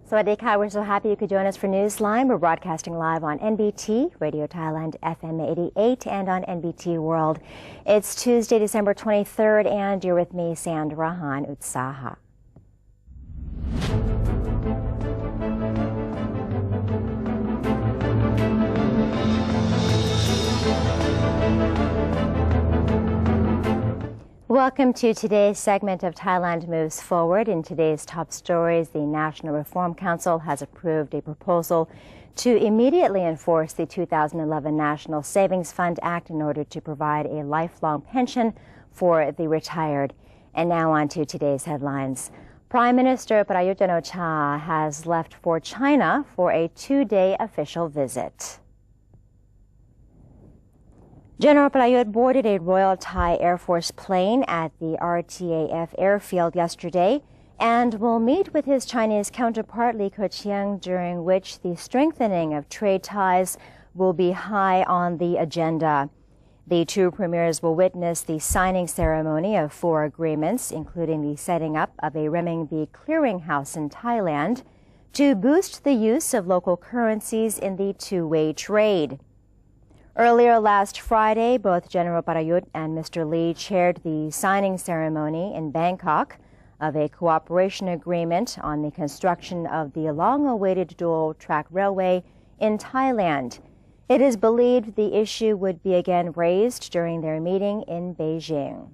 Sawadee-ka, we're so happy you could join us for Newsline. We're broadcasting live on NBT, Radio Thailand FM 88, and on NBT World. It's Tuesday, December 23rd, and you're with me, Sandra Han Utsaha. Welcome to today's segment of Thailand Moves Forward. In today's top stories, the National Reform Council has approved a proposal to immediately enforce the 2011 National Savings Fund Act in order to provide a lifelong pension for the retired. And now on to today's headlines. Prime Minister Prayut Chan-o-cha has left for China for a two-day official visit. General Prayut boarded a Royal Thai Air Force plane at the RTAF airfield yesterday and will meet with his Chinese counterpart Li Keqiang, during which the strengthening of trade ties will be high on the agenda. The two premiers will witness the signing ceremony of 4 agreements, including the setting up of a renminbi clearinghouse in Thailand to boost the use of local currencies in the two-way trade. Earlier last Friday, both General Prayut and Mr. Lee chaired the signing ceremony in Bangkok of a cooperation agreement on the construction of the long-awaited dual-track railway in Thailand. It is believed the issue would be again raised during their meeting in Beijing.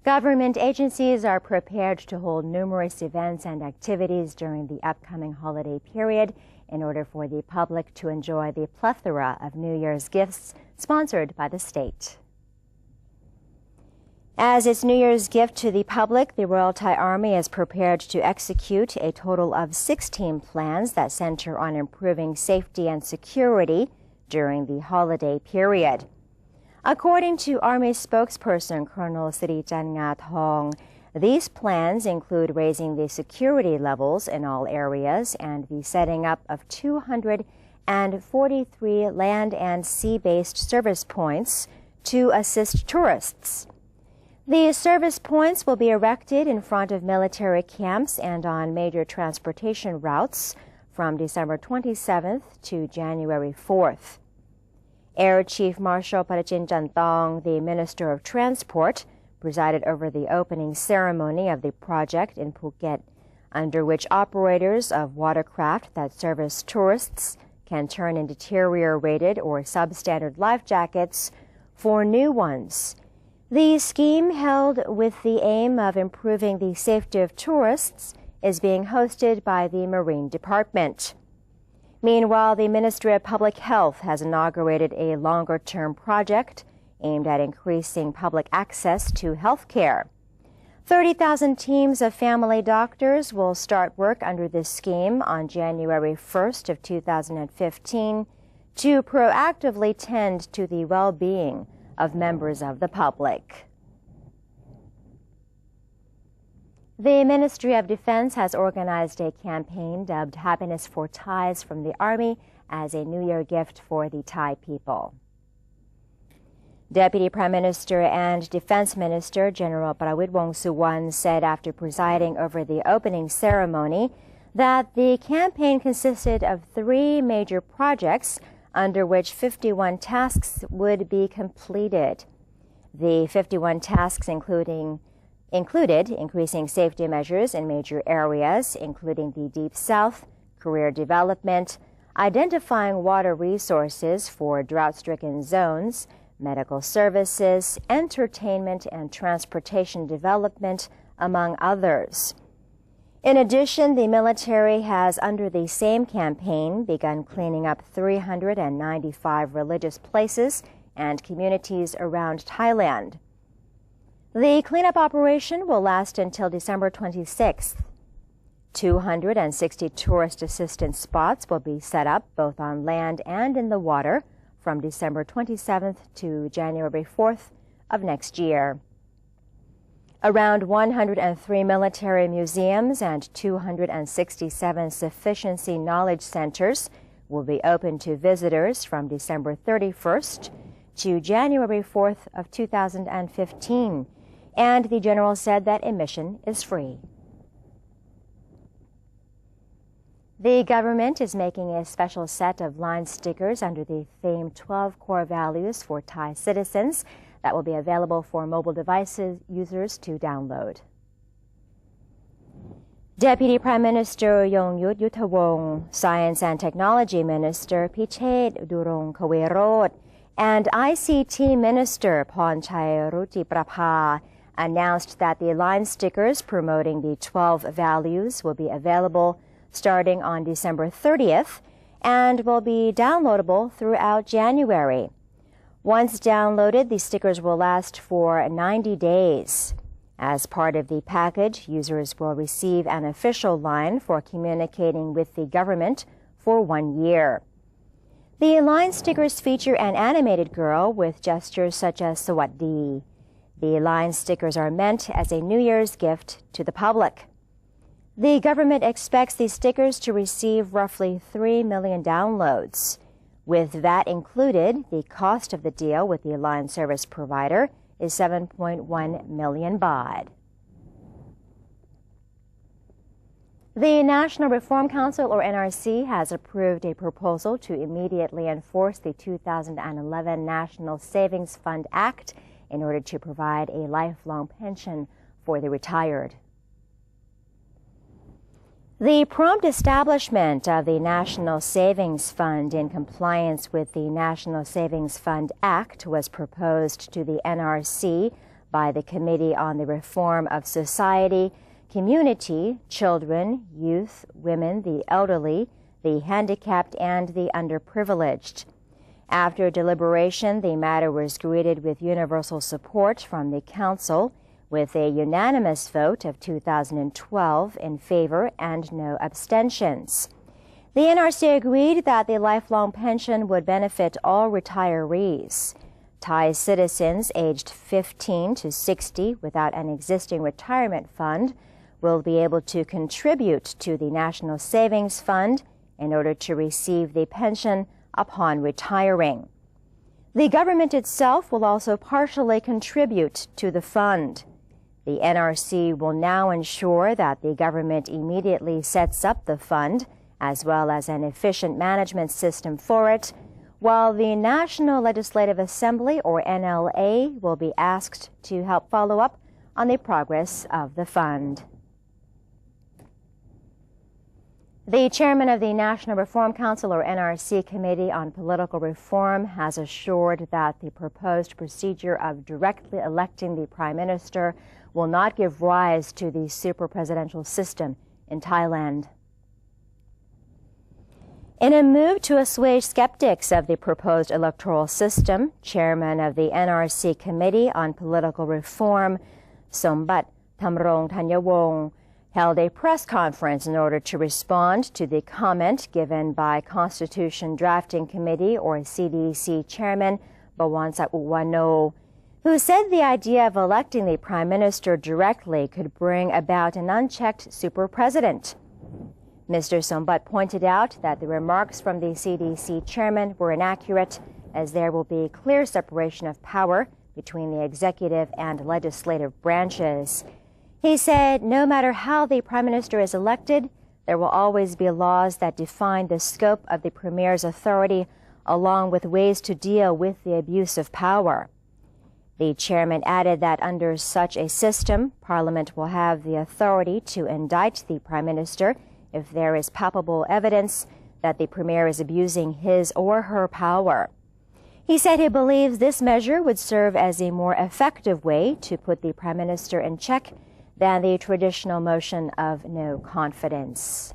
Government agencies are prepared to hold numerous events and activities during the upcoming holiday period in order for the public to enjoy the plethora of New Year's gifts sponsored by the state. As its New Year's gift to the public, the Royal Thai Army is prepared to execute a total of 16 plans that center on improving safety and security during the holiday period. According to Army spokesperson Colonel Sirijan Ngathong, these plans include raising the security levels in all areas and the setting up of 243 land and sea-based service points to assist tourists. The service points will be erected in front of military camps and on major transportation routes from December 27th to January 4th. Air Chief Marshal Parachin Chantong, the Minister of Transport, presided over the opening ceremony of the project in Phuket, under which operators of watercraft that service tourists can turn in deteriorated or substandard life jackets for new ones. The scheme, held with the aim of improving the safety of tourists, is being hosted by the Marine Department. Meanwhile, the Ministry of Public Health has inaugurated a longer-term project aimed at increasing public access to health care. 30,000 teams of family doctors will start work under this scheme on January 1st of 2015 to proactively tend to the well-being of members of the public. The Ministry of Defense has organized a campaign dubbed Happiness for Thais from the Army as a New Year gift for the Thai people. Deputy Prime Minister and Defense Minister General Prawit Wongsuwan said after presiding over the opening ceremony that the campaign consisted of 3 major projects under which 51 tasks would be completed. The 51 tasks included increasing safety measures in major areas, including the Deep South, career development, identifying water resources for drought-stricken zones, medical services, entertainment, and transportation development, among others. In addition, the military has, under the same campaign, begun cleaning up 395 religious places and communities around Thailand. The cleanup operation will last until December 26th. 260 tourist assistance spots will be set up both on land and in the water from December 27th to January 4th of next year. Around 103 military museums and 267 sufficiency knowledge centers will be open to visitors from December 31st to January 4th of 2015, and the general said that admission is free. The government is making a special set of line stickers under the theme 12 Core Values for Thai Citizens that will be available for mobile devices users to download. Deputy Prime Minister Yonghyut Yuttawong, Science and Technology Minister Pichet Durong Kawerot, and ICT Minister Pornchai Rutiprapha announced that the line stickers promoting the 12 values will be available starting on December 30th and will be downloadable throughout January. Once downloaded, the stickers will last for 90 days. As part of the package, users will receive an official line for communicating with the government for 1 year. The line stickers feature an animated girl with gestures such as Sawadee. The line stickers are meant as a New Year's gift to the public. The government expects these stickers to receive roughly 3 million downloads. With that included, the cost of the deal with the line service provider is 7.1 million baht. The National Reform Council, or NRC, has approved a proposal to immediately enforce the 2011 National Savings Fund Act in order to provide a lifelong pension for the retired. The prompt establishment of the National Savings Fund in compliance with the National Savings Fund Act was proposed to the NRC by the Committee on the Reform of Society, Community, Children, Youth, Women, the Elderly, the Handicapped, and the Underprivileged. After deliberation, the matter was greeted with universal support from the Council, with a unanimous vote of 2012 in favor and no abstentions. The NRC agreed that the lifelong pension would benefit all retirees. Thai citizens aged 15 to 60 without an existing retirement fund will be able to contribute to the National Savings Fund in order to receive the pension upon retiring. The government itself will also partially contribute to the fund. The NRC will now ensure that the government immediately sets up the fund, as well as an efficient management system for it, while the National Legislative Assembly, or NLA, will be asked to help follow up on the progress of the fund. The chairman of the National Reform Council, or NRC, Committee on Political Reform has assured that the proposed procedure of directly electing the Prime Minister will not give rise to the super-presidential system in Thailand. In a move to assuage skeptics of the proposed electoral system, Chairman of the NRC Committee on Political Reform, Sombat Thamrong Thanyawong, held a press conference in order to respond to the comment given by Constitution Drafting Committee, or CDC, Chairman Bawansat Uwano, who said the idea of electing the Prime Minister directly could bring about an unchecked super-president. Mr. Sombat pointed out that the remarks from the CDC chairman were inaccurate, as there will be clear separation of power between the executive and legislative branches. He said no matter how the Prime Minister is elected, there will always be laws that define the scope of the Premier's authority, along with ways to deal with the abuse of power. The chairman added that under such a system, Parliament will have the authority to indict the Prime Minister if there is palpable evidence that the Premier is abusing his or her power. He said he believes this measure would serve as a more effective way to put the Prime Minister in check than the traditional motion of no confidence.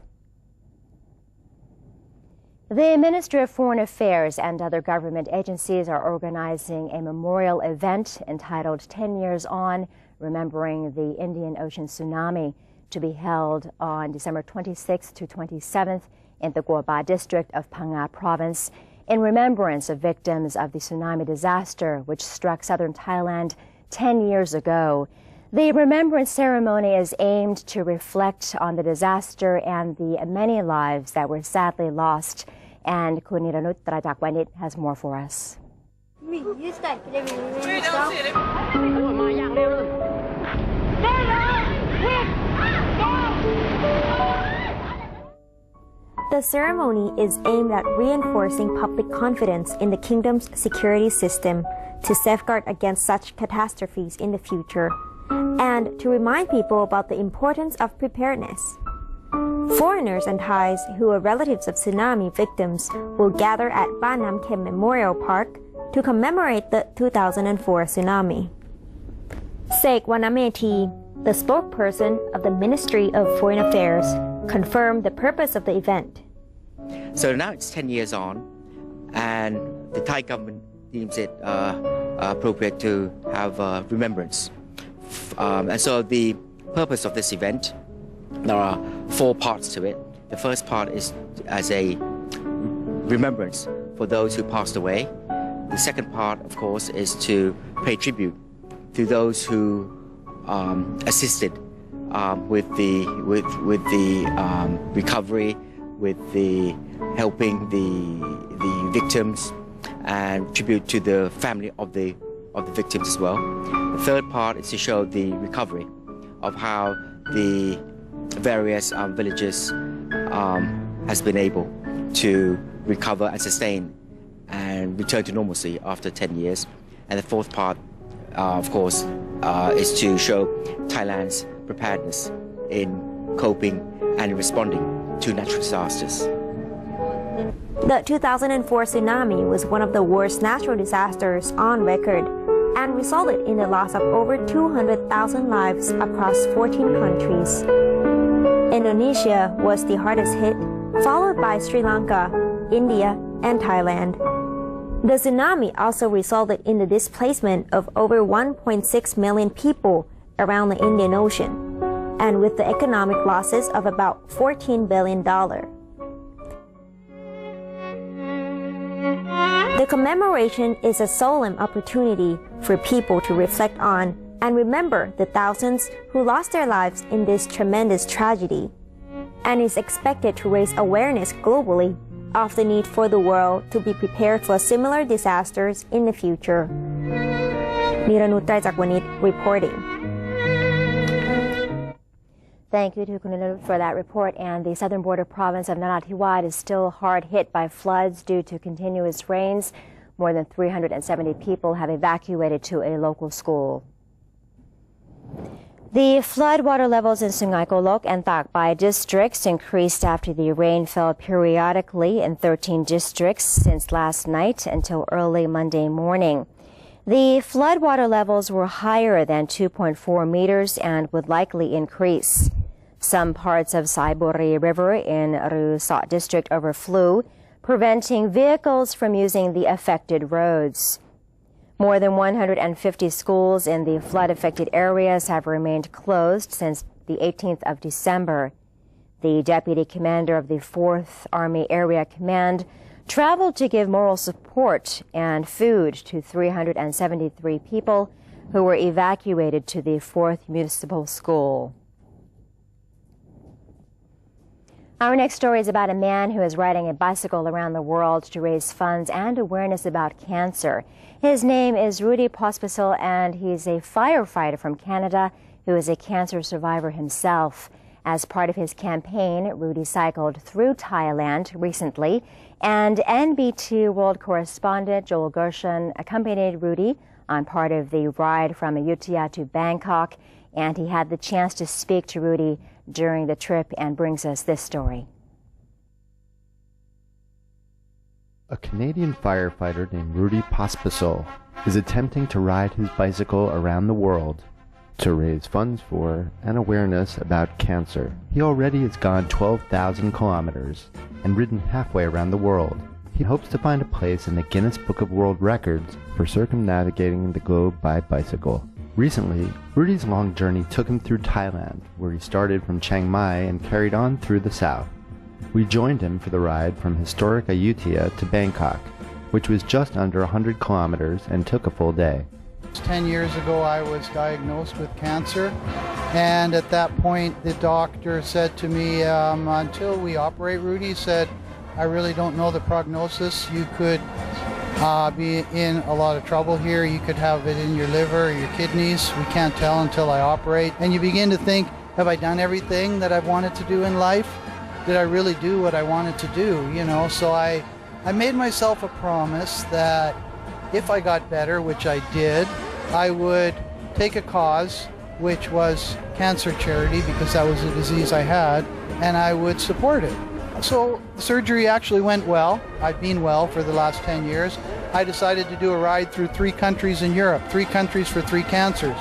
The Ministry of Foreign Affairs and other government agencies are organizing a memorial event entitled 10 Years On, Remembering the Indian Ocean Tsunami, to be held on December 26th to 27th in the Gorba district of Phang Nga province, in remembrance of victims of the tsunami disaster which struck southern Thailand 10 years ago. The remembrance ceremony is aimed to reflect on the disaster and the many lives that were sadly lost. And Kuniranut Trajakwanit has more for us. The ceremony is aimed at reinforcing public confidence in the kingdom's security system to safeguard against such catastrophes in the future, and to remind people about the importance of preparedness. Foreigners and Thais who are relatives of tsunami victims will gather at Ba Nam Kem Memorial Park to commemorate the 2004 tsunami. Sek Wanamethi, the spokesperson of the Ministry of Foreign Affairs, confirmed the purpose of the event. So now it's 10 years on, and the Thai government deems it appropriate to have remembrance. And so the purpose of this event, there are 4 parts to it. The first part is as a remembrance for those who passed away. The second part, of course, is to pay tribute to those who assisted with the recovery, with the helping the victims, and tribute to the family of the victims as well. The third part is to show the recovery of how the various villages has been able to recover and sustain and return to normalcy after 10 years. And the fourth part, of course, is to show Thailand's preparedness in coping and responding to natural disasters. The 2004 tsunami was one of the worst natural disasters on record and resulted in the loss of over 200,000 lives across 14 countries. Indonesia was the hardest hit, followed by Sri Lanka, India, and Thailand. The tsunami also resulted in the displacement of over 1.6 million people around the Indian Ocean, and with the economic losses of about $14 billion. The commemoration is a solemn opportunity for people to reflect on and remember the thousands who lost their lives in this tremendous tragedy, and is expected to raise awareness globally of the need for the world to be prepared for similar disasters in the future. Niranut Traijakwanit reporting. Thank you to Kunanut for that report. And the southern border province of Narathiwat is still hard hit by floods due to continuous rains. More than 370 people have evacuated to a local school. The floodwater levels in Sungai Kolok and Takbai districts increased after the rain fell periodically in 13 districts since last night until early Monday morning. The floodwater levels were higher than 2.4 meters and would likely increase. Some parts of Saiburi River in Rusot district overflew, preventing vehicles from using the affected roads. More than 150 schools in the flood-affected areas have remained closed since the 18th of December. The deputy commander of the 4th Army Area Command traveled to give moral support and food to 373 people who were evacuated to the 4th Municipal School. Our next story is about a man who is riding a bicycle around the world to raise funds and awareness about cancer. His name is Rudy Pospisil, and he's a firefighter from Canada who is a cancer survivor himself. As part of his campaign, Rudy cycled through Thailand recently, and NBT World correspondent Joel Gershon accompanied Rudy on part of the ride from Ayutthaya to Bangkok, and he had the chance to speak to Rudy during the trip and brings us this story. A Canadian firefighter named Rudy Pospisil is attempting to ride his bicycle around the world to raise funds for and awareness about cancer. He already has gone 12,000 kilometers and ridden halfway around the world. He hopes to find a place in the Guinness Book of World Records for circumnavigating the globe by bicycle. Recently, Rudy's long journey took him through Thailand, where he started from Chiang Mai and carried on through the south. We joined him for the ride from historic Ayutthaya to Bangkok, which was just under 100 kilometers and took a full day. 10 years ago I was diagnosed with cancer, and at that point the doctor said to me, until we operate, Rudy said, I really don't know the prognosis. You could be in a lot of trouble here. You could have it in your liver or your kidneys. We can't tell until I operate. And you begin to think, have I done everything that I've wanted to do in life? did I really do what I wanted to do, you know? So I made myself a promise that if I got better, which I did, I would take a cause, which was cancer charity, because that was a disease I had, and I would support it. So the surgery actually went well. I've been well for the last 10 years. I decided to do a ride through 3 countries in Europe, 3 countries for 3 cancers.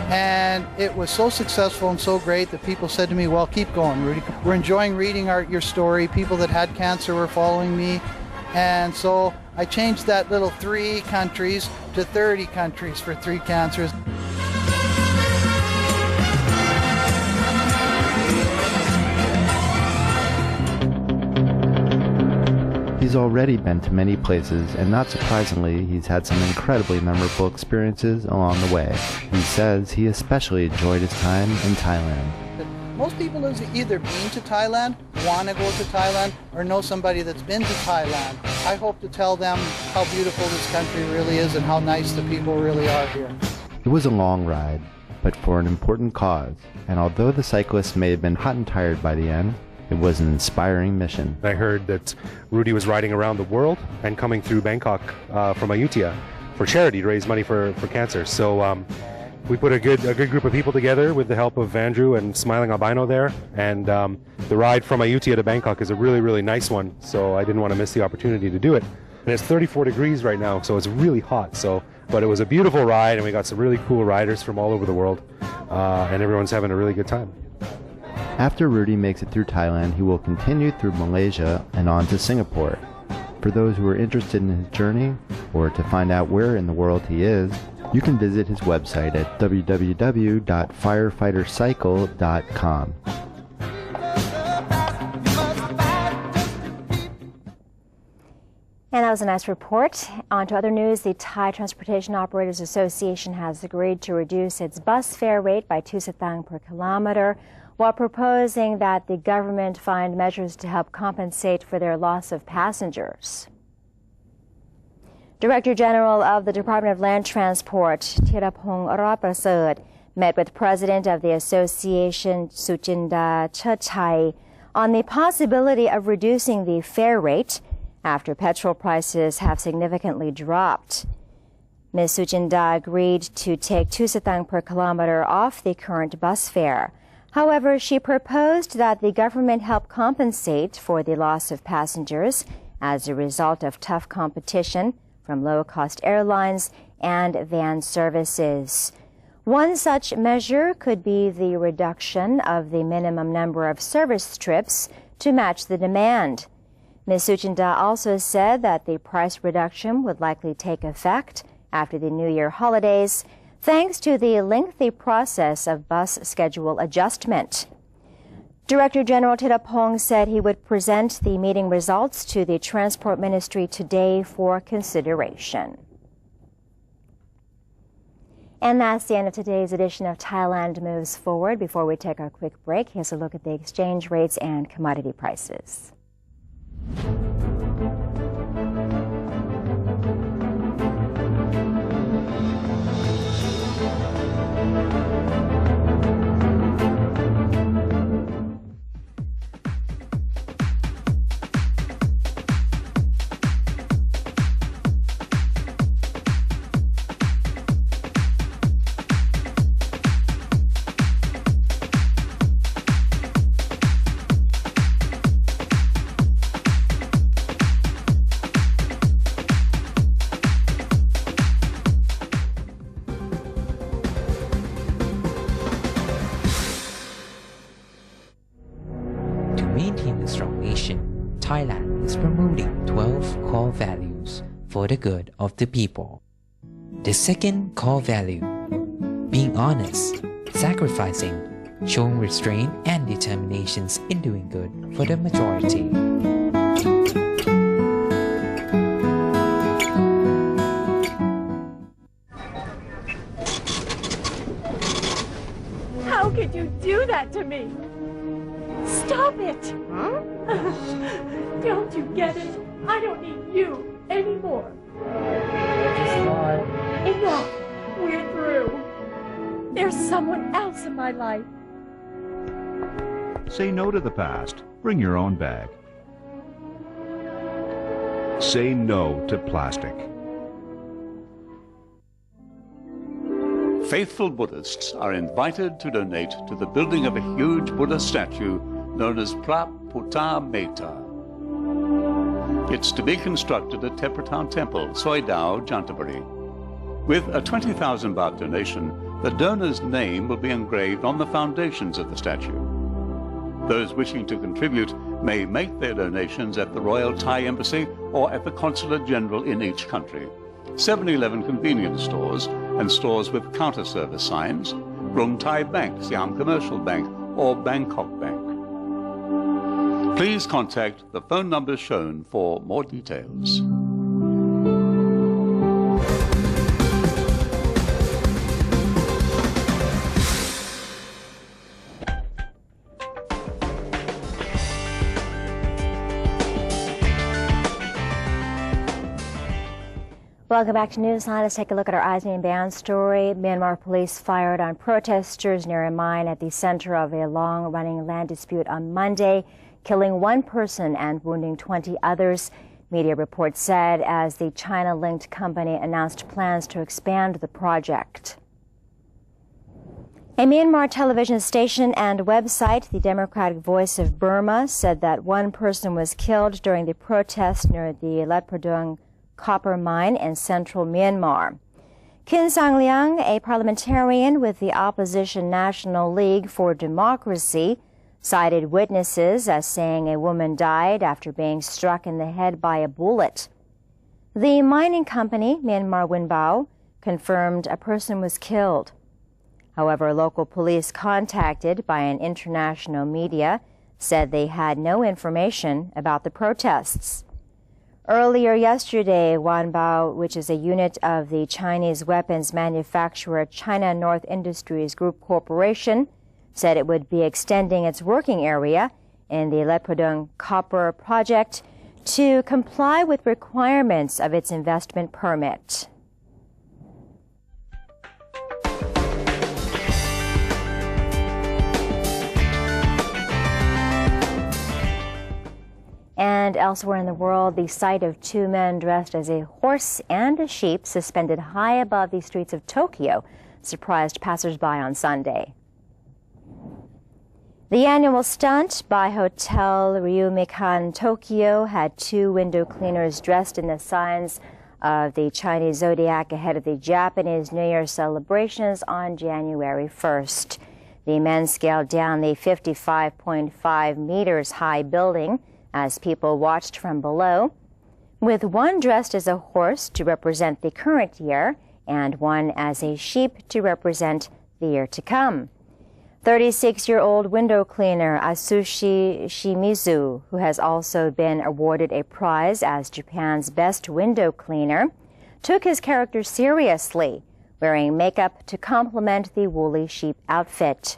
And it was so successful and so great that people said to me, well, keep going, Rudy. We're enjoying reading your story. People that had cancer were following me. And so I changed that little 3 countries to 30 countries for 3 cancers. He's already been to many places, and not surprisingly, he's had some incredibly memorable experiences along the way. He says he especially enjoyed his time in Thailand. Most people who's either been to Thailand, want to go to Thailand, or know somebody that's been to Thailand. I hope to tell them how beautiful this country really is and how nice the people really are here. It was a long ride, but for an important cause, and although the cyclists may have been hot and tired by the end, it was an inspiring mission. I heard that Rudy was riding around the world and coming through Bangkok from Ayutthaya for charity to raise money for cancer. So we put a good group of people together with the help of Andrew and Smiling Albino there. And the ride from Ayutthaya to Bangkok is a really, really nice one. So I didn't want to miss the opportunity to do it. And it's 34 degrees right now, so it's really hot. But it was a beautiful ride, and we got some really cool riders from all over the world. And everyone's having a really good time. After Rudy makes it through Thailand, he will continue through Malaysia and on to Singapore. For those who are interested in his journey, or to find out where in the world he is, you can visit his website at www.firefightercycle.com. And that was a nice report. On to other news. The Thai Transportation Operators Association has agreed to reduce its bus fare rate by 2 satang per kilometer, while proposing that the government find measures to help compensate for their loss of passengers. Director General of the Department of Land Transport, Thirapong Raprasert, met with President of the Association, Suchinda Chachai, on the possibility of reducing the fare rate after petrol prices have significantly dropped. Ms. Suchinda agreed to take 2 satang per kilometer off the current bus fare. However, she proposed that the government help compensate for the loss of passengers as a result of tough competition from low-cost airlines and van services. One such measure could be the reduction of the minimum number of service trips to match the demand. Ms. Suchinda also said that the price reduction would likely take effect after the New Year holidays, thanks to the lengthy process of bus schedule adjustment. Director General Thirapong said he would present the meeting results to the Transport Ministry today for consideration. And that's the end of today's edition of Thailand Moves Forward. Before we take a quick break, here's a look at the exchange rates and commodity prices. Thailand is promoting 12 core values for the good of the people. The second core value, being honest, sacrificing, showing restraint and determinations in doing good for the majority. How could you do that to me? Stop it! Huh? Don't you get it? I don't need you anymore. Enough! We're through. There's someone else in my life. Say no to the past. bring your own bag. Say no to plastic. Faithful Buddhists are invited to donate to the building of a huge Buddha statue known as Praputta Metta. It's to be constructed at Tepratan Temple, Soidao, Jantaburi. With a 20,000 baht donation, the donor's name will be engraved on the foundations of the statue. Those wishing to contribute may make their donations at the Royal Thai Embassy or at the Consulate General in each country, 7-Eleven convenience stores and stores with counter service signs, Rung Thai Bank, Siam Commercial Bank or Bangkok Bank. Please contact the phone numbers shown for more details. Welcome back to Newsline. Let's take a look at our ASEAN band story. Myanmar police fired on protesters near a mine at the center of a long-running land dispute on Monday, killing one person and wounding 20 others, media reports said, as the China-linked company announced plans to expand the project. A Myanmar television station and website, the Democratic Voice of Burma, said that one person was killed during the protest near the Latpradung copper mine in central Myanmar. Kin Sang-liang, a parliamentarian with the opposition National League for Democracy, cited witnesses as saying a woman died after being struck in the head by a bullet. The mining company, Myanmar Winbao, confirmed a person was killed. However, local police contacted by an international media said they had no information about the protests. Earlier yesterday, Wanbao, which is a unit of the Chinese weapons manufacturer China North Industries Group Corporation, said it would be extending its working area in the Leprodung copper project to comply with requirements of its investment permit. And elsewhere in the world, the sight of two men dressed as a horse and a sheep suspended high above the streets of Tokyo surprised passersby on Sunday. The annual stunt by Hotel Ryumikan Tokyo had two window cleaners dressed in the signs of the Chinese zodiac ahead of the Japanese New Year celebrations on January 1st. The men scaled down the 55.5 meters high building as people watched from below, with one dressed as a horse to represent the current year and one as a sheep to represent the year to come. 36-year-old window cleaner Asushi Shimizu, who has also been awarded a prize as Japan's best window cleaner, took his character seriously, wearing makeup to complement the woolly sheep outfit.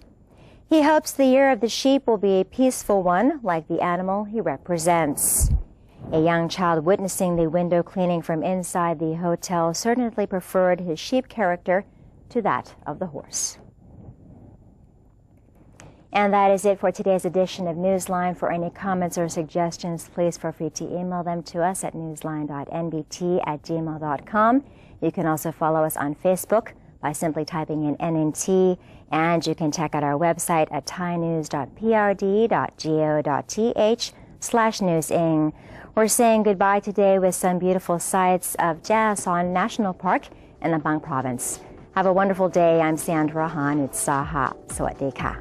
He hopes the year of the sheep will be a peaceful one, like the animal he represents. A young child witnessing the window cleaning from inside the hotel certainly preferred his sheep character to that of the horse. And that is it for today's edition of Newsline. For any comments or suggestions, please feel free to email them to us at newsline.nbt@gmail.com. You can also follow us on Facebook by simply typing in NNT, and you can check out our website at thainews.prd.go.th/newsing. We're saying goodbye today with some beautiful sights of Jason National Park in Lambang Province. Have a wonderful day. I'm Sandra Han Utsaha. Sawadee ka.